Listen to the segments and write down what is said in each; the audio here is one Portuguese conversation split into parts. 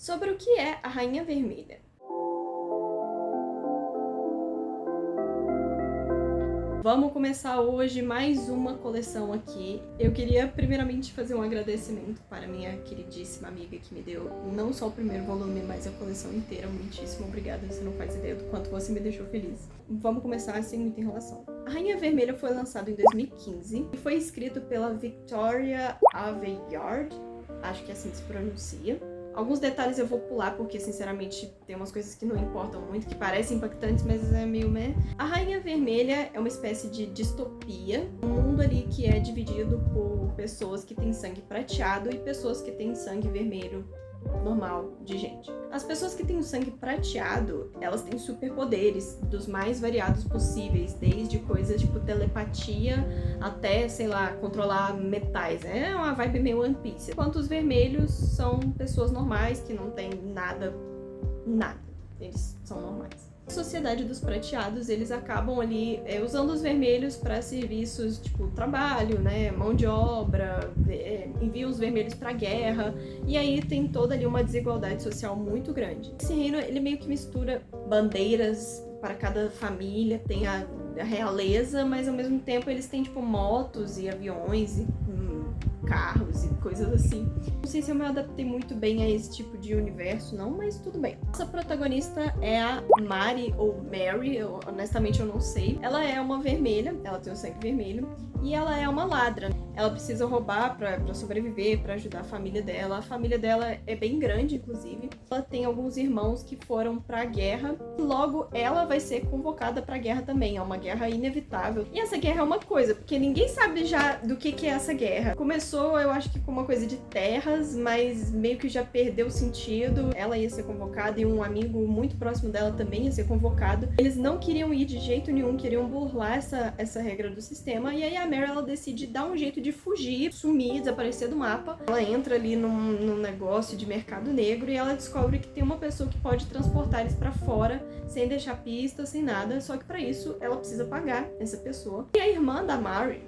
sobre o que é a Rainha Vermelha. Vamos começar hoje mais uma coleção aqui. Eu queria primeiramente fazer um agradecimento para minha queridíssima amiga que me deu não só o primeiro volume, mas a coleção inteira. Muitíssimo obrigada, você não faz ideia do quanto você me deixou feliz. Vamos começar sem muita enrolação. A Rainha Vermelha foi lançado em 2015 e foi escrito pela Victoria Aveyard, acho que é assim que se pronuncia. Alguns detalhes eu vou pular porque, sinceramente, tem umas coisas que não importam muito, que parecem impactantes, mas é meio meh. A Rainha Vermelha é uma espécie de distopia, um mundo ali que é dividido por pessoas que têm sangue prateado e pessoas que têm sangue vermelho normal de gente. As pessoas que têm o sangue prateado, elas têm superpoderes dos mais variados possíveis, desde coisas tipo telepatia até, sei lá, controlar metais. É uma vibe meio One Piece. Enquanto os vermelhos são pessoas normais que não têm nada. Eles são normais. A sociedade dos prateados, eles acabam ali usando os vermelhos para serviços tipo trabalho, né, mão de obra, enviam os vermelhos para guerra, e aí tem toda ali uma desigualdade social muito grande. Esse reino, ele meio que mistura bandeiras para cada família, tem a realeza, mas ao mesmo tempo eles têm tipo motos e aviões e carros e coisas assim. Não sei se eu me adaptei muito bem a esse tipo de universo, não, mas tudo bem. Nossa protagonista é a Mari, ou Mary, honestamente eu não sei. Ela é uma vermelha, ela tem o sangue vermelho, e ela é uma ladra. Ela precisa roubar pra sobreviver, pra ajudar a família dela. A família dela é bem grande, inclusive. Ela tem alguns irmãos que foram pra guerra. Logo, ela vai ser convocada pra guerra também. É uma guerra inevitável. E essa guerra é uma coisa, porque ninguém sabe já do que é essa guerra. Começou, eu acho que com uma coisa de terras, mas meio que já perdeu o sentido. Ela ia ser convocada e um amigo muito próximo dela também ia ser convocado. Eles não queriam ir de jeito nenhum, queriam burlar essa regra do sistema. E aí a Mary, ela decide dar um jeito de fugir, sumir, desaparecer do mapa. Ela entra ali num negócio de mercado negro e ela descobre que tem uma pessoa que pode transportar eles pra fora, sem deixar pista, sem nada. Só que pra isso, ela precisa pagar essa pessoa. E a irmã da Mary,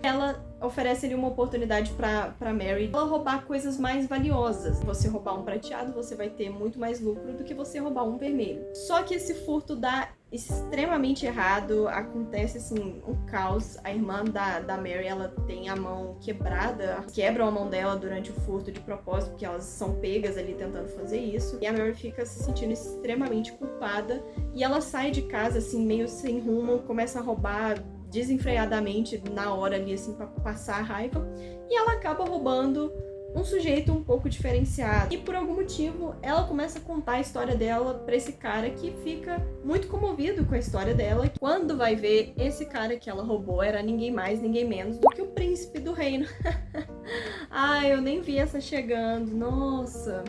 ela oferece ali uma oportunidade pra Mary ela roubar coisas mais valiosas. Você roubar um prateado, você vai ter muito mais lucro do que você roubar um vermelho. Só que esse furto dá extremamente errado, acontece assim, um caos. A irmã da Mary, ela tem a mão quebrada, quebram a mão dela durante o furto de propósito, porque elas são pegas ali tentando fazer isso, e a Mary fica se sentindo extremamente culpada, e ela sai de casa assim, meio sem rumo, começa a roubar desenfreadamente na hora ali, assim, pra passar a raiva, e ela acaba roubando um sujeito um pouco diferenciado. E por algum motivo, ela começa a contar a história dela pra esse cara que fica muito comovido com a história dela. Quando vai ver, esse cara que ela roubou era ninguém mais, ninguém menos do que o príncipe do reino. Ai, eu nem vi essa chegando. Nossa,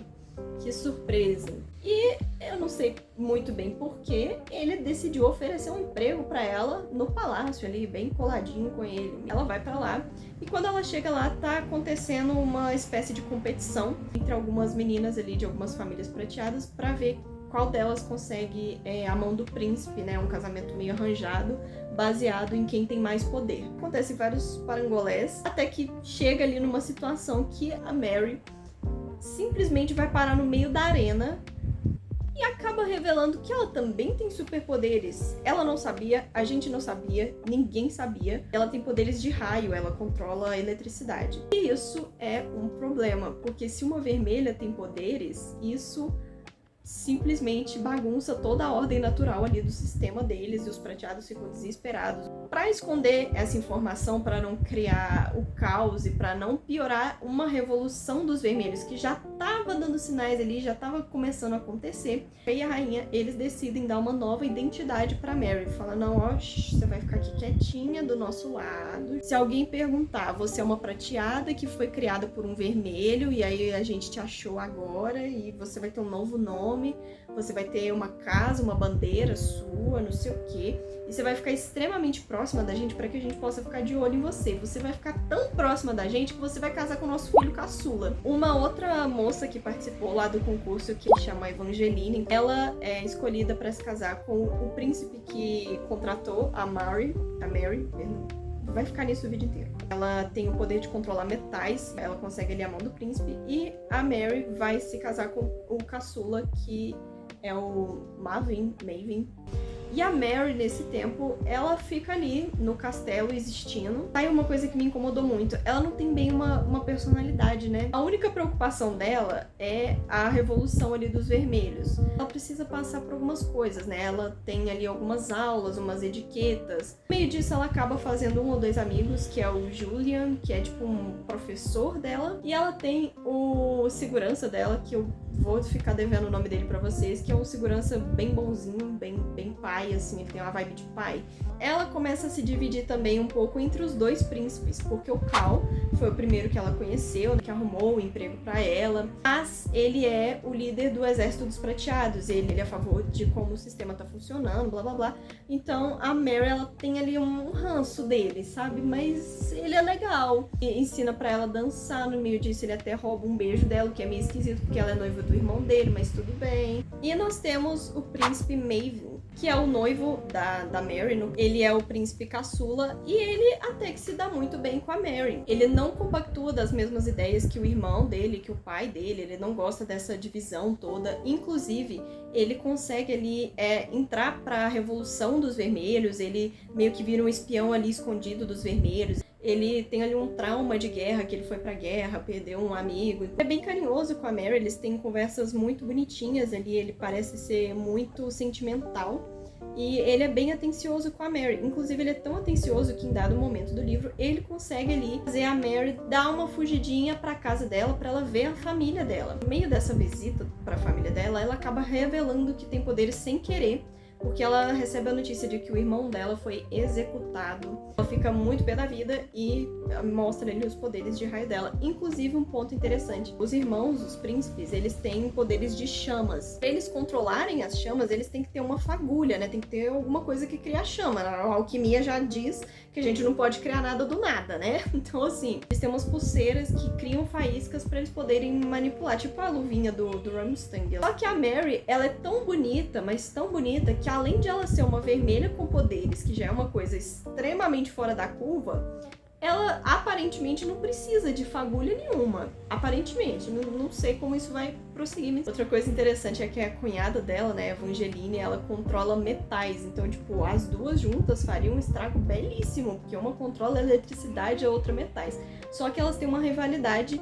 que surpresa. E eu não sei muito bem porquê, ele decidiu oferecer um emprego pra ela no palácio ali, bem coladinho com ele. Ela vai pra lá e quando ela chega lá, tá acontecendo uma espécie de competição entre algumas meninas ali de algumas famílias prateadas pra ver qual delas consegue a mão do príncipe, né? Um casamento meio arranjado, baseado em quem tem mais poder. Acontece vários parangolés, até que chega ali numa situação que a Mary simplesmente vai parar no meio da arena e acaba revelando que ela também tem superpoderes. Ela não sabia, a gente não sabia, ninguém sabia. Ela tem poderes de raio, ela controla a eletricidade. E isso é um problema, porque se uma vermelha tem poderes, isso simplesmente bagunça toda a ordem natural ali do sistema deles, e os prateados ficam desesperados. Para esconder essa informação, para não criar o caos e para não piorar uma revolução dos vermelhos que já estava dando sinais ali, já estava começando a acontecer, e a rainha, eles decidem dar uma nova identidade para Mary. Fala, não, ó, você vai ficar aqui quietinha do nosso lado. Se alguém perguntar, você é uma prateada que foi criada por um vermelho e aí a gente te achou agora e você vai ter um novo nome, você vai ter uma casa, uma bandeira sua, não sei o quê, e você vai ficar extremamente próxima da gente para que a gente possa ficar de olho em você. Você vai ficar tão próxima da gente que você vai casar com o nosso filho caçula. Uma outra moça que participou lá do concurso, que chama Evangeline, ela é escolhida para se casar com o príncipe que contratou a Mary, vai ficar nisso a vida inteira. Ela tem o poder de controlar metais, ela consegue ali a mão do príncipe, e a Mary vai se casar com o caçula, que é o Maven. E a Mary, nesse tempo, ela fica ali no castelo existindo. Aí uma coisa que me incomodou muito, ela não tem bem uma personalidade, né? A única preocupação dela é a revolução ali dos vermelhos. Ela precisa passar por algumas coisas, né? Ela tem ali algumas aulas, umas etiquetas. No meio disso, ela acaba fazendo 1 ou 2 amigos, que é o Julian, que é tipo um professor dela. E ela tem o segurança dela, que eu vou ficar devendo o nome dele pra vocês, que é um segurança bem bonzinho, bem pai, assim, ele tem uma vibe de pai. Ela começa a se dividir também um pouco entre os 2 príncipes, porque o Cal foi o primeiro que ela conheceu, que arrumou o emprego pra ela, mas ele é o líder do Exército dos Prateados, ele é a favor de como o sistema tá funcionando, blá blá blá. Então a Mary, ela tem ali um ranço dele, sabe? Mas ele é legal. E ensina pra ela dançar, no meio disso ele até rouba um beijo dela, o que é meio esquisito, porque ela é noiva do irmão dele, mas tudo bem. E nós temos o príncipe Maven, que é o noivo da Mary. Ele é o príncipe caçula e ele até que se dá muito bem com a Mary. Ele não compactua das mesmas ideias que o irmão dele, que o pai dele. Ele não gosta dessa divisão toda. Inclusive, ele consegue ali entrar para a Revolução dos Vermelhos. Ele meio que vira um espião ali escondido dos vermelhos. Ele tem ali um trauma de guerra, que ele foi pra guerra, perdeu um amigo. É bem carinhoso com a Mary, eles têm conversas muito bonitinhas ali, ele parece ser muito sentimental. E ele é bem atencioso com a Mary. Inclusive, ele é tão atencioso que em dado momento do livro, ele consegue ali fazer a Mary dar uma fugidinha pra casa dela, pra ela ver a família dela. No meio dessa visita pra família dela, ela acaba revelando que tem poderes sem querer, porque ela recebe a notícia de que o irmão dela foi executado. Ela fica muito pé da vida e mostra ali os poderes de raio dela. Inclusive, um ponto interessante, os irmãos, os príncipes, eles têm poderes de chamas. Pra eles controlarem as chamas, eles têm que ter uma fagulha, né? Tem que ter alguma coisa que cria a chama. A alquimia já diz que a gente não pode criar nada do nada, né? Então, assim, eles têm umas pulseiras que criam faíscas pra eles poderem manipular, tipo a luvinha do Rumstang. Só que a Mary, ela é tão bonita, mas tão bonita, que além de ela ser uma vermelha com poderes, que já é uma coisa extremamente fora da curva, ela aparentemente não precisa de fagulha nenhuma. Aparentemente, não sei como isso vai prosseguir. Mas outra coisa interessante é que a cunhada dela, né, Evangeline, ela controla metais. Então, tipo, as duas juntas fariam um estrago belíssimo, porque uma controla eletricidade e a outra metais. Só que elas têm uma rivalidade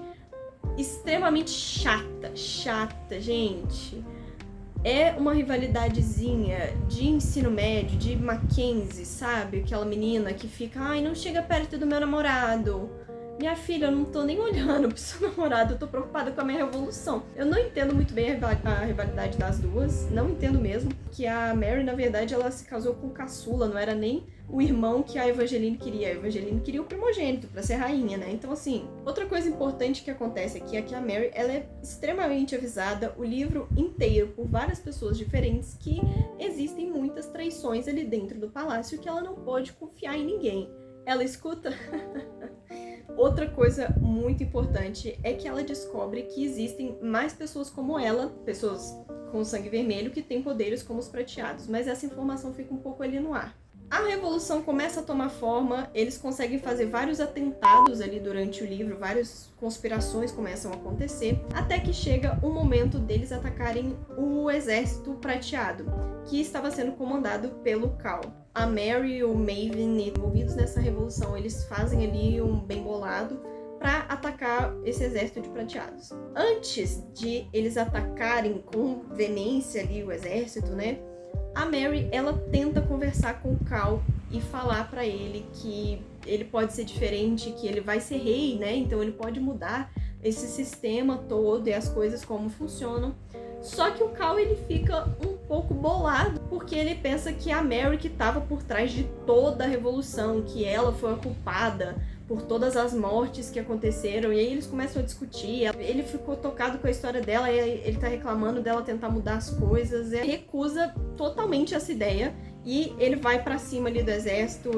extremamente chata, gente. É uma rivalidadezinha de ensino médio, de Mackenzie, sabe? Aquela menina que fica, ai, não chega perto do meu namorado. Minha filha, eu não tô nem olhando pro seu namorado, eu tô preocupada com a minha revolução. Eu não entendo muito bem a rivalidade das duas, não entendo mesmo. Que a Mary, na verdade, ela se casou com o caçula, não era nem o irmão que a Evangeline queria. A Evangeline queria o primogênito pra ser rainha, né? Então, assim, outra coisa importante que acontece aqui é que a Mary, ela é extremamente avisada o livro inteiro por várias pessoas diferentes que existem muitas traições ali dentro do palácio, que ela não pode confiar em ninguém. Ela escuta? Outra coisa muito importante é que ela descobre que existem mais pessoas como ela, pessoas com sangue vermelho, que têm poderes como os prateados, mas essa informação fica um pouco ali no ar. A revolução começa a tomar forma, eles conseguem fazer vários atentados ali durante o livro, várias conspirações começam a acontecer, até que chega o momento deles atacarem o exército prateado, que estava sendo comandado pelo Cal. A Mary e o Maven, envolvidos nessa revolução, eles fazem ali um bem bolado para atacar esse exército de prateados. Antes de eles atacarem com veemência ali o exército, né? A Mary, ela tenta conversar com o Cal e falar para ele que ele pode ser diferente, que ele vai ser rei, né? Então ele pode mudar esse sistema todo e as coisas como funcionam. Só que o Cal, ele fica um pouco bolado, porque ele pensa que a Mary que estava por trás de toda a revolução, que ela foi a culpada por todas as mortes que aconteceram, e aí eles começam a discutir, ele ficou tocado com a história dela, e ele tá reclamando dela tentar mudar as coisas, ele recusa totalmente essa ideia, e ele vai pra cima ali do exército,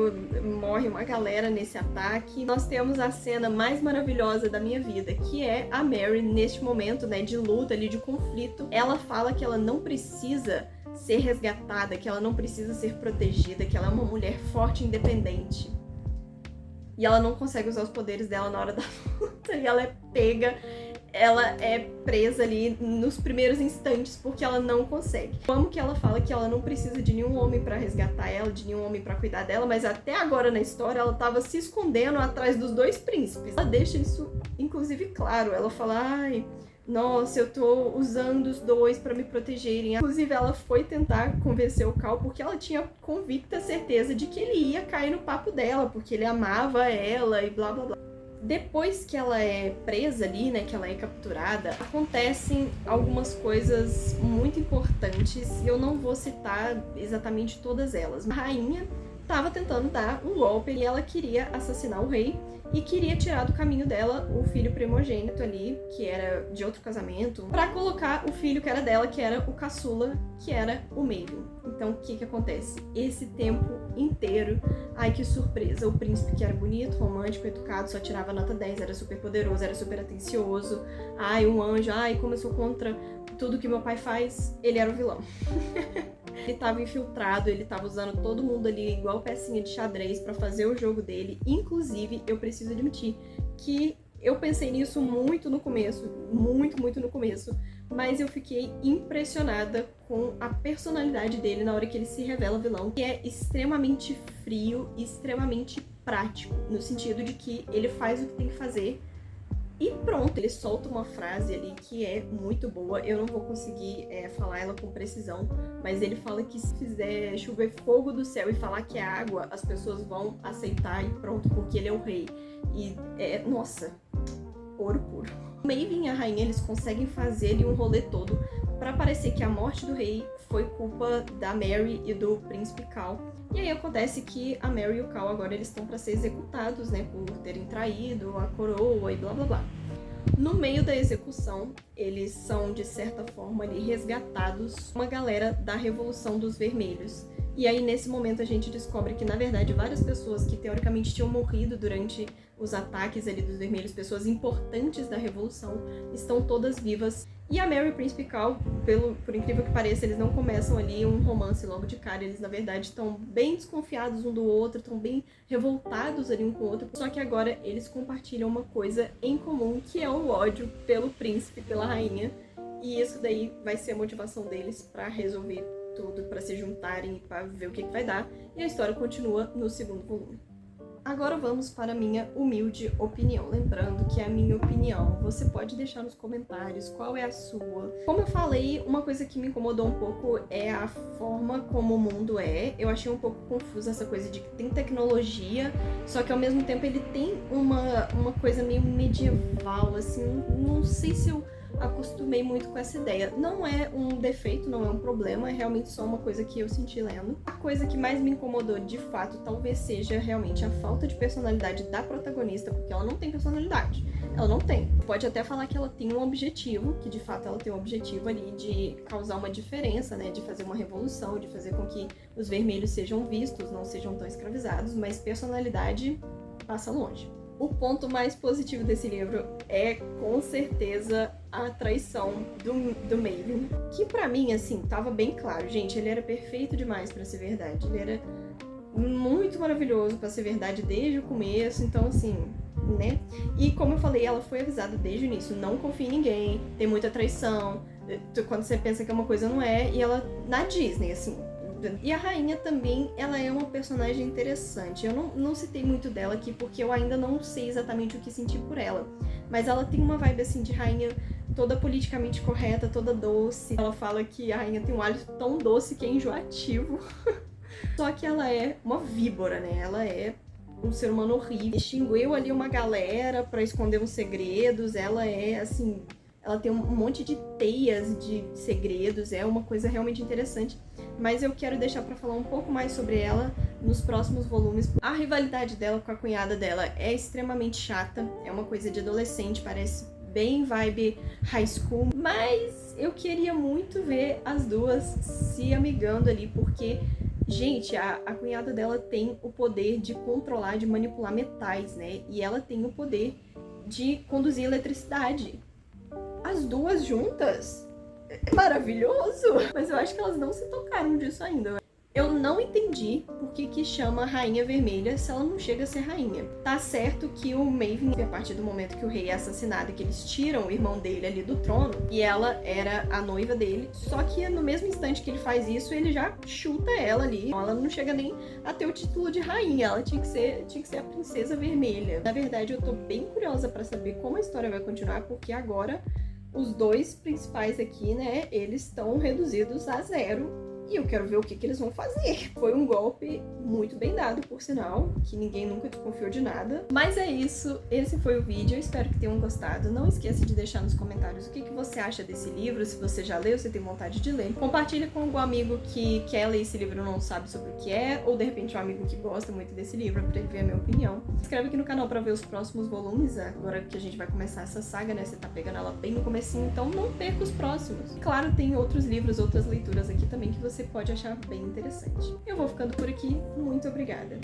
morre uma galera nesse ataque. Nós temos a cena mais maravilhosa da minha vida, que é a Mary neste momento, né, de luta ali, de conflito. Ela fala que ela não precisa ser resgatada, que ela não precisa ser protegida, que ela é uma mulher forte e independente. e ela não consegue usar os poderes dela na hora da luta, e ela é pega, ela é presa ali nos primeiros instantes porque ela não consegue. Como que ela fala que ela não precisa de nenhum homem pra resgatar ela, de nenhum homem pra cuidar dela, mas até agora na história ela tava se escondendo atrás dos dois príncipes. Ela deixa isso, inclusive, claro. Ela fala, ai, nossa, eu tô usando os dois pra me protegerem. Inclusive, ela foi tentar convencer o Cal porque ela tinha convicta certeza de que ele ia cair no papo dela, porque ele amava ela e blá blá blá. Depois que ela é presa ali, né, que ela é capturada, acontecem algumas coisas muito importantes e eu não vou citar exatamente todas elas. A rainha estava tentando dar um golpe e ela queria assassinar o rei e queria tirar do caminho dela o filho primogênito ali, que era de outro casamento, para colocar o filho que era dela, que era o caçula, que era o Maven. Então, o que acontece? Esse tempo inteiro, ai que surpresa, o príncipe que era bonito, romântico, educado, só tirava nota 10, era super poderoso, era super atencioso, ai, um anjo, ai, como eu sou contra tudo que meu pai faz, ele era o vilão. Ele tava infiltrado, ele tava usando todo mundo ali igual pecinha de xadrez pra fazer o jogo dele. Inclusive, eu preciso admitir que eu pensei nisso muito no começo, muito no começo, mas eu fiquei impressionada com a personalidade dele na hora que ele se revela vilão, que é extremamente frio e extremamente prático, no sentido de que ele faz o que tem que fazer e pronto. Ele solta uma frase ali que é muito boa, eu não vou conseguir falar ela com precisão, mas ele fala que se fizer chover fogo do céu e falar que é água, as pessoas vão aceitar e pronto, porque ele é o rei. E nossa, ouro puro. O Maven e a rainha, eles conseguem fazer ali um rolê todo pra parecer que a morte do rei foi culpa da Mary e do príncipe Cal. E aí acontece que a Mary e o Cal agora eles estão pra ser executados, né, por terem traído a coroa e blá blá blá. No meio da execução, eles são de certa forma ali resgatados, uma galera da Revolução dos Vermelhos. E aí nesse momento a gente descobre que na verdade várias pessoas que teoricamente tinham morrido durante os ataques ali dos Vermelhos, pessoas importantes da Revolução, estão todas vivas. E a Mary e o Príncipe Cal, por incrível que pareça, eles não começam ali um romance logo de cara, eles na verdade estão bem desconfiados um do outro, estão bem revoltados ali um com o outro, só que agora eles compartilham uma coisa em comum, que é o ódio pelo príncipe, pela rainha, e isso daí vai ser a motivação deles pra resolver tudo, pra se juntarem e pra ver o que vai dar, e a história continua no segundo volume. Agora vamos para a minha humilde opinião. Lembrando que é a minha opinião, você pode deixar nos comentários qual é a sua. Como eu falei, uma coisa que me incomodou um pouco é a forma como o mundo é. Eu achei um pouco confusa essa coisa de que tem tecnologia, só que ao mesmo tempo ele tem uma coisa meio medieval, assim, não sei se eu acostumei muito com essa ideia. Não é um defeito, não é um problema, é realmente só uma coisa que eu senti lendo. A coisa que mais me incomodou, de fato, talvez seja realmente a falta de personalidade da protagonista, porque ela não tem personalidade. Ela não tem. Pode até falar que ela tem um objetivo, que de fato ela tem um objetivo ali de causar uma diferença, né, de fazer uma revolução, de fazer com que os vermelhos sejam vistos, não sejam tão escravizados, mas personalidade passa longe. O ponto mais positivo desse livro é, com certeza, a traição do Maven. Que pra mim, assim, tava bem claro. Gente, ele era perfeito demais pra ser verdade. Ele era muito maravilhoso pra ser verdade desde o começo. Então, assim, né? E como eu falei, ela foi avisada desde o início. Não confie em ninguém, tem muita traição. Quando você pensa que é uma coisa, não é. E ela, na Disney, assim... E a rainha também, ela é uma personagem interessante. Eu não citei muito dela aqui porque eu ainda não sei exatamente o que sentir por ela. Mas ela tem uma vibe assim de rainha toda politicamente correta, toda doce. Ela fala que a rainha tem um hálito tão doce que é enjoativo. Só que ela é uma víbora, né? Ela é um ser humano horrível. Extinguiu ali uma galera pra esconder uns segredos. Ela é, assim... Ela tem um monte de teias de segredos. É uma coisa realmente interessante. Mas eu quero deixar pra falar um pouco mais sobre ela nos próximos volumes. A rivalidade dela com a cunhada dela é extremamente chata, é uma coisa de adolescente, parece bem vibe high school, mas eu queria muito ver as duas se amigando ali, porque, gente, a cunhada dela tem o poder de controlar, de manipular metais, né? E ela tem o poder de conduzir eletricidade. As duas juntas... É maravilhoso, mas eu acho que elas não se tocaram disso ainda. Eu não entendi por que chama Rainha Vermelha se ela não chega a ser rainha. Tá certo que o Maven, a partir do momento que o rei é assassinado e que eles tiram o irmão dele ali do trono, e ela era a noiva dele, só que no mesmo instante que ele faz isso, ele já chuta ela ali. Então ela não chega nem a ter o título de rainha, ela tinha que ser a Princesa Vermelha. Na verdade, eu tô bem curiosa pra saber como a história vai continuar, porque agora os dois principais aqui, né, eles estão reduzidos a 0. E eu quero ver o que eles vão fazer. Foi um golpe muito bem dado, por sinal, que ninguém nunca desconfiou de nada. Mas é isso, esse foi o vídeo, eu espero que tenham gostado. Não esqueça de deixar nos comentários o que você acha desse livro, se você já leu, se tem vontade de ler. Compartilha com algum amigo que quer ler esse livro e não sabe sobre o que é, ou de repente um amigo que gosta muito desse livro, pra ele ver a minha opinião. Se inscreve aqui no canal pra ver os próximos volumes, agora que a gente vai começar essa saga, né? Você tá pegando ela bem no comecinho, então não perca os próximos. Claro, tem outros livros, outras leituras aqui também que você pode achar bem interessante. Eu vou ficando por aqui, muito obrigada!